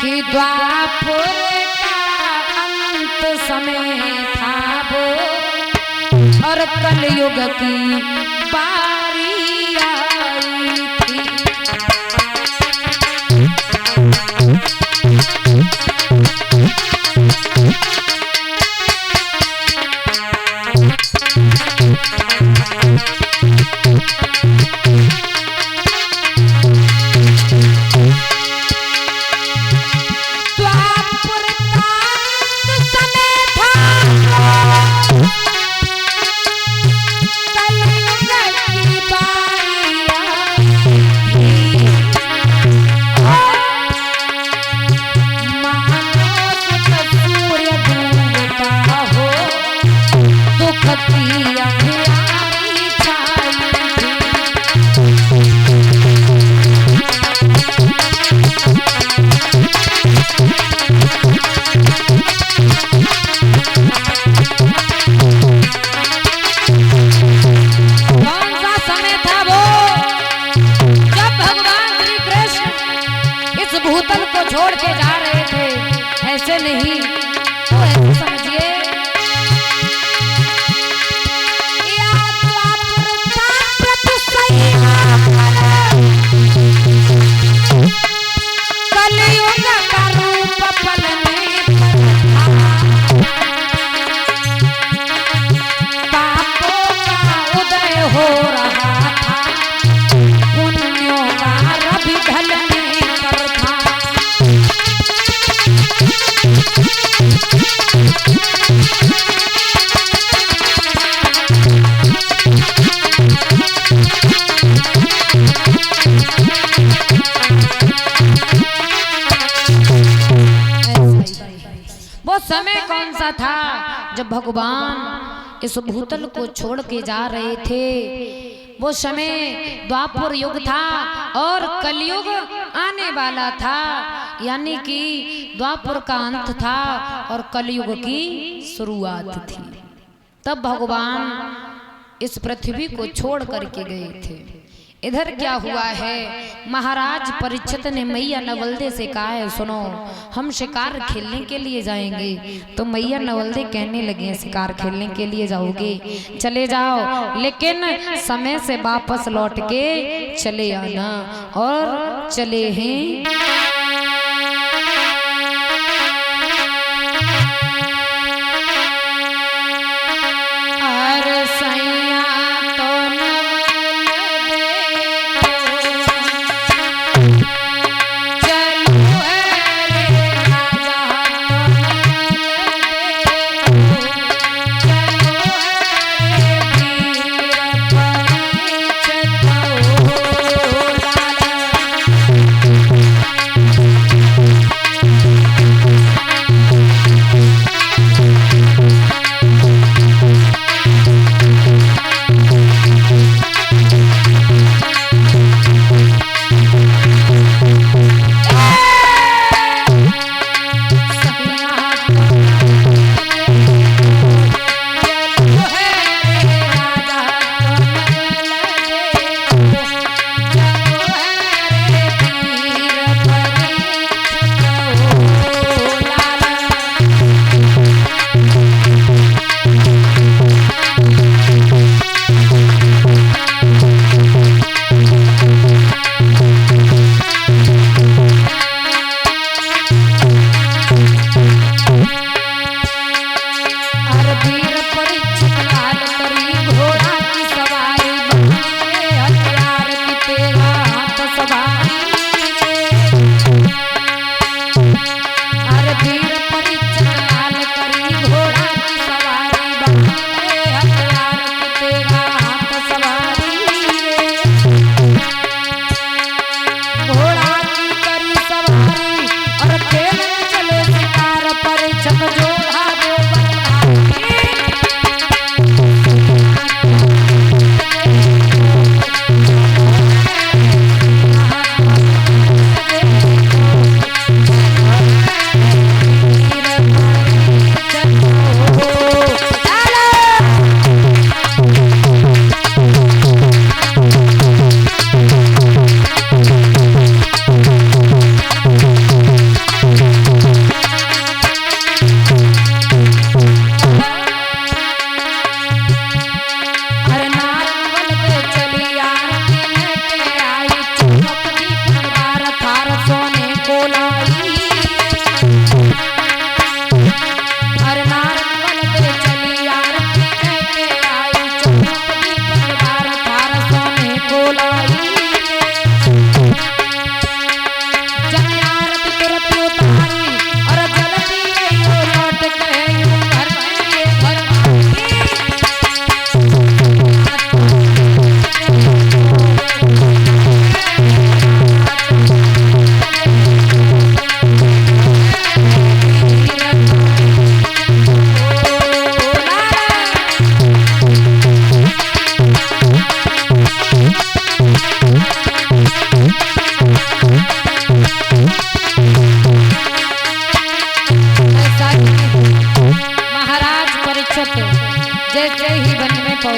कि द्वापर का अंत समय था वो और कलयुग की बारी आई थी। भूतल को छोड़ के जा रहे थे, ऐसे नहीं तो ऐसे समझिए कलयुग का रूप पलने पापों का उदय हो रहा था, पुण्यों का रवि ढलने पर था। वो समय कौन सा था जब भगवान इस भूतल को छोड़ के जा रहे थे? वो समय द्वापर युग था और कलयुग आने वाला था, यानी कि द्वापर का अंत था और कलयुग की शुरुआत थी। तब भगवान इस पृथ्वी को छोड़ करके गए थे। इधर क्या हुआ है, महाराज परीक्षित ने मैया नवलदे से कहा है, सुनो हम शिकार खेलने के लिए जाएंगे। तो मैया नवलदे कहने लगे, शिकार खेलने के लिए जाओगे, चले जाओ, लेकिन समय से वापस लौट के चले आना। और चले हैं।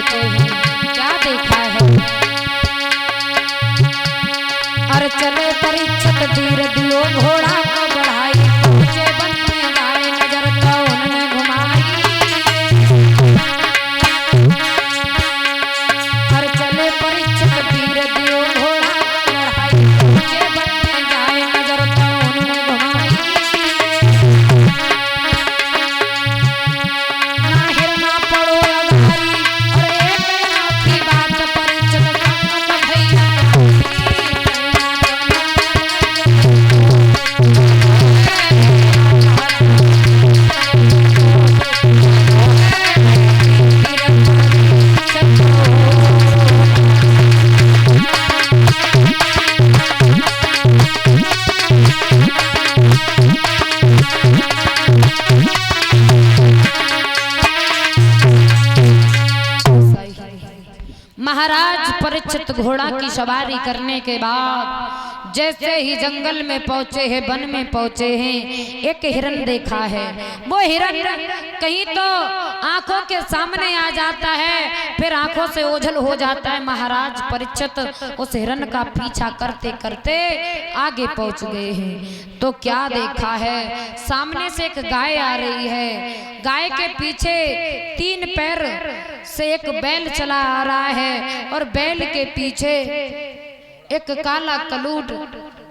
पहुंचे हैं, क्या देखा है। अरे चले परीक्षित तीर दियो घोड़ा को बढ़ाई, पहुंचे वन में गाय नजर तो उन्होंने घुमाई। अरे चले परीक्षित तीर दियो घोड़ा को बढ़ाई, पहुंचे वन में गाय नजर तो उन्होंने घुमाई। ना हिरना पड़ो अगारी, और एक अनोखी बात परीक्षित संग भैया महाराज परीक्षित घोड़ा की सवारी करने के बाद जैसे ही जंगल में पहुंचे हैं, वन में पहुंचे हैं, एक हिरन देखा है। वो हिरन कहीं तो आंखों के सामने आ जाता है, फिर आंखों से ओझल हो जाता है। महाराज परीक्षित उस हिरन का पीछा करते करते आगे पहुंच गए हैं। तो क्या देखा है, सामने से एक गाय आ रही है, गाय के पीछे 3 पैर से एक बैल चला आ रहा है, और बैल के पीछे एक काला कलूट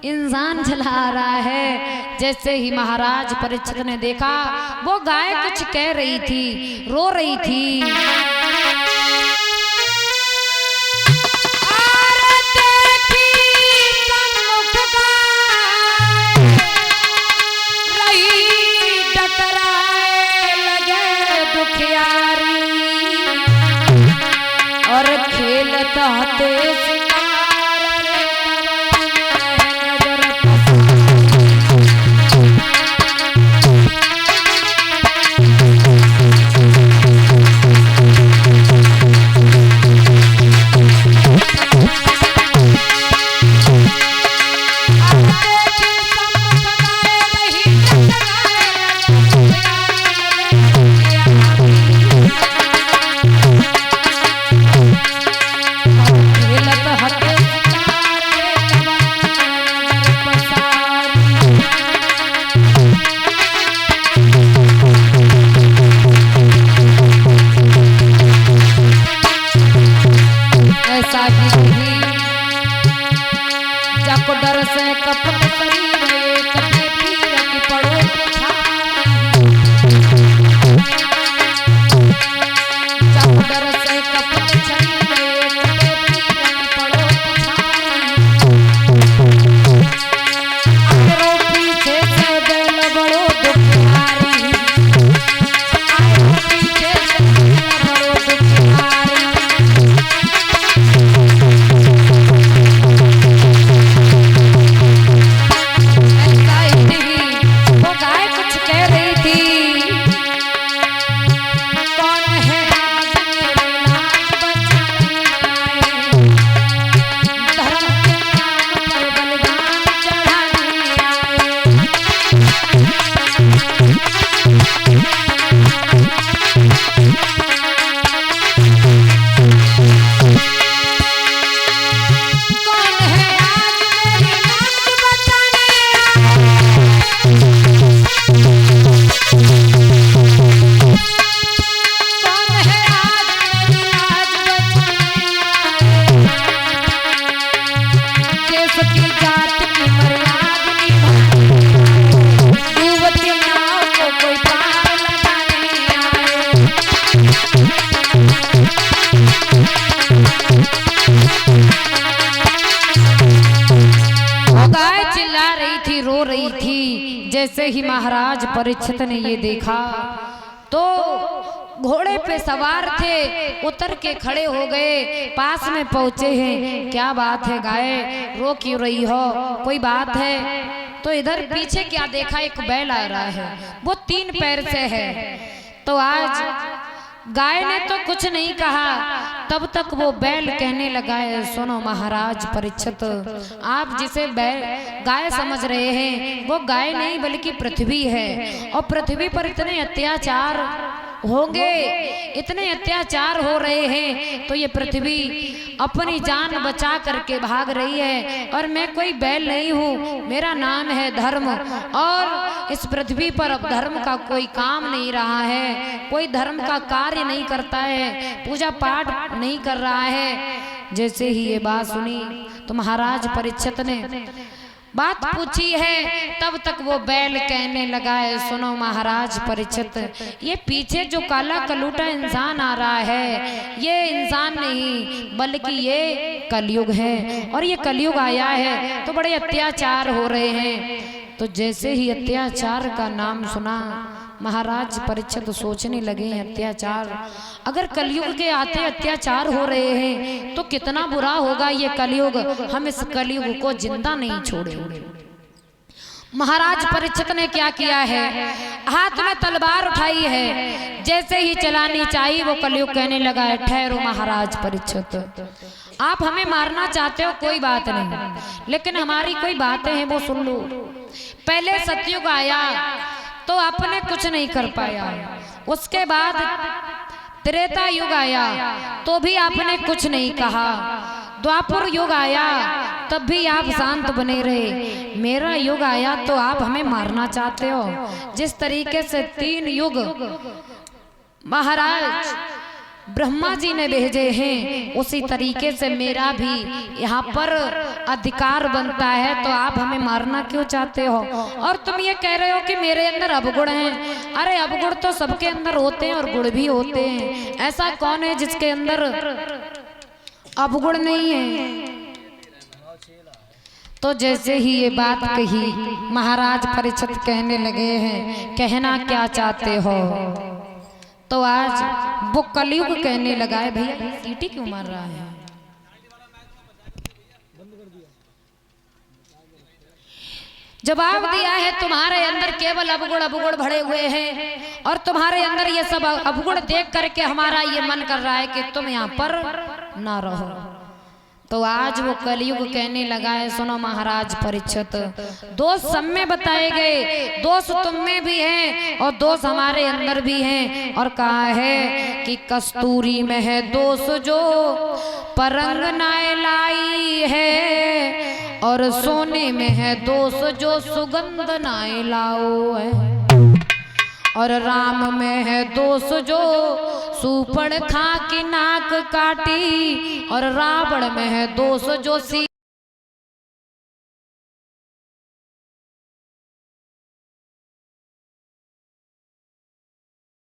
इंसान चला आ रहा है। जैसे ही महाराज परीक्षित ने देखा, वो गाय कुछ कह रही थी, रो रही थी। और खेलता जाको डर से कपट शरीर कटे पीर की पड़ो जाको डर से कपट शरीर कटे पीर की पड़ो आरो पीछे से बैल बड़ो दुखियारी, आरो पीछे से बैल बड़ो दुखियारी। जैसे ही महाराज परीक्षित ने ये देखा तो घोड़े पे सवार थे, उतर के खड़े हो गए, पास में पहुंचे हैं। क्या बात है गाय, रो क्यों रही हो, कोई बात है? तो इधर पीछे क्या देखा, एक बैल आ रहा है, वो 3 पैर से है। तो आज गाय ने तो कुछ नहीं कहा, तब तक वो बैल कहने लगा है, सुनो महाराज परीक्षित, आप जिसे गाय समझ रहे हैं वो गाय नहीं बल्कि पृथ्वी है, और पृथ्वी पर इतने अत्याचार होंगे, इतने अत्याचार हो रहे हैं, तो ये पृथ्वी अपनी जान बचा करके भाग रही है। और मैं कोई बैल नहीं हूँ, मेरा नाम है धर्म। और इस पृथ्वी पर अब धर्म का कोई काम नहीं रहा है, कोई धर्म का कार्य नहीं करता है, पूजा पाठ नहीं कर रहा है। जैसे ही ये बात सुनी तो महाराज परीक्षित ने बात पूछी है, तब तक वो बैल कहने लगा है, सुनो महाराज परीक्षित, ये पीछे जो काला कलूटा इंसान आ रहा है, ये इंसान नहीं बल्कि ये कलयुग है। और ये कलयुग आया है तो बड़े अत्याचार हो रहे हैं। तो जैसे ही अत्याचार का नाम सुना, महाराज परीक्षित सोचने लगे, अत्याचार, अगर कलयुग के आते अत्याचार हो रहे हैं तो कितना बुरा होगा ये कलयुग, हम इस कलयुग को जिंदा नहीं छोड़ेंगे। महाराज परीक्षित ने क्या किया है, हाथ में तलवार उठाई है, जैसे ही चलानी चाहिए वो कलयुग कहने लगा है, ठहरो महाराज परीक्षित, आप हमें मारना चाहते हो कोई बात नहीं, लेकिन हमारी कोई बातें हैं वो सुन लो। पहले सतयुग आया तो आपने कुछ नहीं कर पाया, उसके बाद त्रेता युग आया तो भी आपने कुछ नहीं कहा, द्वापर युग आया तब भी आप शांत बने रहे, मेरा युग आया तो आप हमें मारना चाहते हो। जिस तरीके से 3 युग महाराज ब्रह्मा जी ने भेजे हैं, उसी तरीके से मेरा भी यहाँ पर अधिकार बनता है, तो आप हमें मारना क्यों चाहते हो? और तुम ये कह रहे हो कि मेरे अंदर अवगुण हैं। अरे अवगुण तो सबके अंदर होते हैं और गुण भी होते हैं, ऐसा कौन है जिसके अंदर अवगुण नहीं है? तो जैसे ही ये बात कही, महाराज परीक्षित कहने लगे हैं, कहना क्या चाहते हो? तो आज वो कलयुग कहने लगा है, भैया सीटी क्यों मार रहा है? जवाब दिया है, तुम्हारे अंदर केवल अवगुण भरे हुए हैं, और तुम्हारे अंदर ये सब अवगुण देख करके हमारा ये मन कर रहा है कि तुम यहाँ पर ना रहो। तो आज वो कलयुग कहने लगा है, सुनो महाराज परीक्षित, दोष सब में बताए गए, दोष तुम में भी हैं और दोष हमारे अंदर भी हैं। और कहा है कि कस्तूरी में है दोष जो परंग नाय लाई है, और सोने में है दोष जो सुगंध नाय लाओ है, और राम में है दोष जो सूपड़ खा की नाक काटी, और रावण में है दोष जो सी